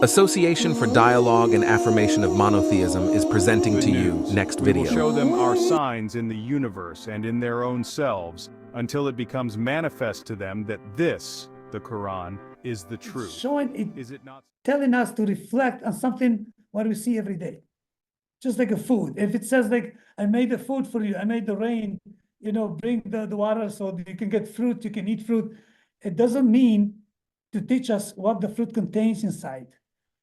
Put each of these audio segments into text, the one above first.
Association for Dialogue and Affirmation of Monotheism is presenting Good to you news. next We will video. show them our signs in the universe and in their own selves until it becomes manifest to them that this, the Quran, is the truth. Showing it, Is it not? telling us to reflect on something what we see every day. Just like a food. If it says like, I made the food for you, I made the rain, bring the water so that you can get fruit, you can eat fruit. It doesn't mean to teach us what the fruit contains inside,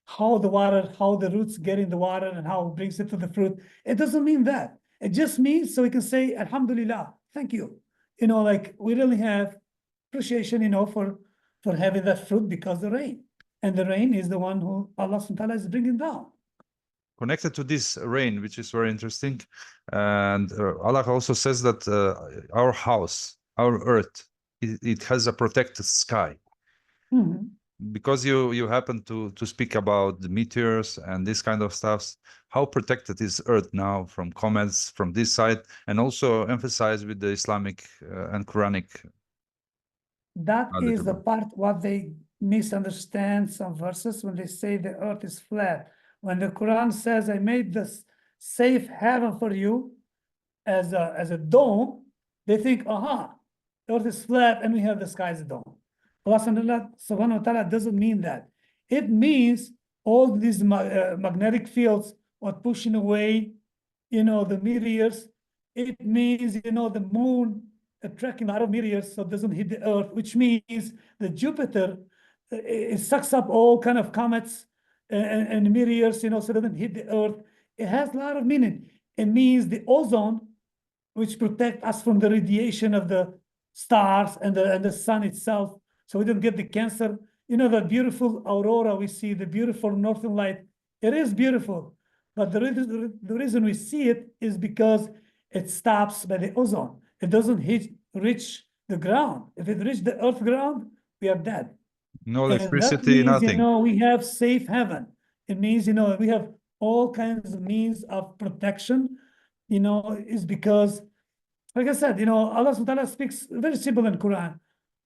how the roots get in the water and how it brings it to the fruit. It doesn't mean that. It just means so we can say, Alhamdulillah, thank you. Like we really have appreciation, for having that fruit because the rain. And the rain is the one who Allah subhanahu wa ta'ala is bringing down. Connected to this rain, which is very interesting. And Allah also says that our house, our earth, it has a protected sky. Mhm. Because you happen to speak about the meteors and this kind of stuff, how protected is earth now from comets from this side, and also emphasize with the Islamic and Quranic. That is the knowledgeable. part what they misunderstand some verses when they say the earth is flat. When the Quran says, I made this safe heaven for you as a dome, they think, aha, the earth is flat and we have the sky as a dome. Allah subhanahu wa ta'ala doesn't mean that. It means all these magnetic fields are pushing away, the meteors. It means, the moon attracting a lot of meteors so it doesn't hit the earth, which means the Jupiter, it sucks up all kind of comets and meteors, so it doesn't hit the earth. It has a lot of meaning. It means the ozone, which protect us from the radiation of the stars and the sun itself, so we don't get the cancer. The beautiful aurora we see, the beautiful northern light, it is beautiful. But the reason we see it is because it stops by the ozone. It doesn't reach the ground. If it reaches the earth ground, we are dead. No And that electricity, means, nothing. we have safe heaven. It means, we have all kinds of means of protection, is because, like I said, Allah subhanahu wa ta'ala speaks very simple in Quran.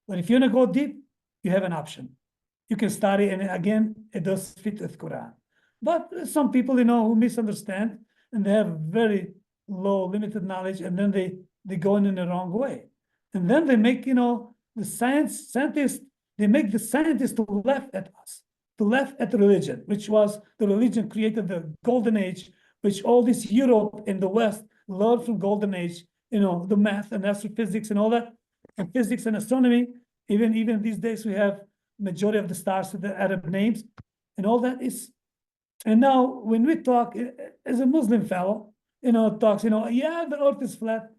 But if you want to go deep, you have an option. You can study, and again, it does fit with Quran. But some people, who misunderstand, and they have very low, limited knowledge, and then they go in the wrong way. And then they make, the scientists, they make the scientists to laugh at us, to laugh at religion, which was the religion created the golden age, which all this Europe in the West learned from golden age, the math and astrophysics and all that, and physics and astronomy. Even these days, we have majority of the stars with the Arab names, and all that is. And now, when we talk as a Muslim fellow, talks, yeah, the earth is flat.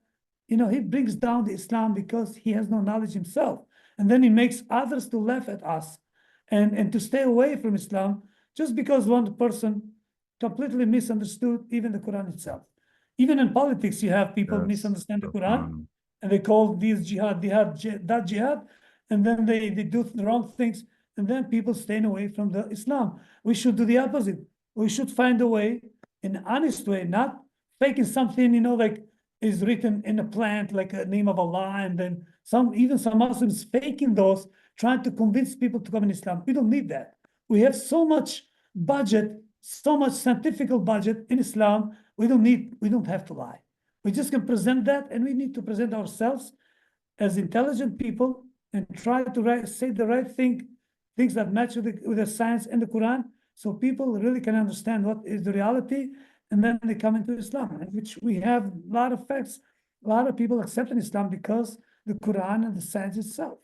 He brings down the Islam because he has no knowledge himself, and then he makes others to laugh at us, and to stay away from Islam just because one person completely misunderstood even the Quran itself. Even in politics, you have people misunderstand the Quran, and they call these jihad, that jihad, and then they do the wrong things, and then people staying away from the Islam. We should do the opposite. We should find a way, an honest way, not faking something, like is written in a plant, like a name of Allah, and then even some Muslims faking those, trying to convince people to come in Islam. We don't need that. We have so much budget, so much scientific budget in Islam. We don't have to lie. We just can present that, and we need to present ourselves as intelligent people and try to say the right things that match with the science and the Quran, so people really can understand what is the reality, and then they come into Islam, which we have a lot of facts. A lot of people accept in Islam because the Quran and the science itself.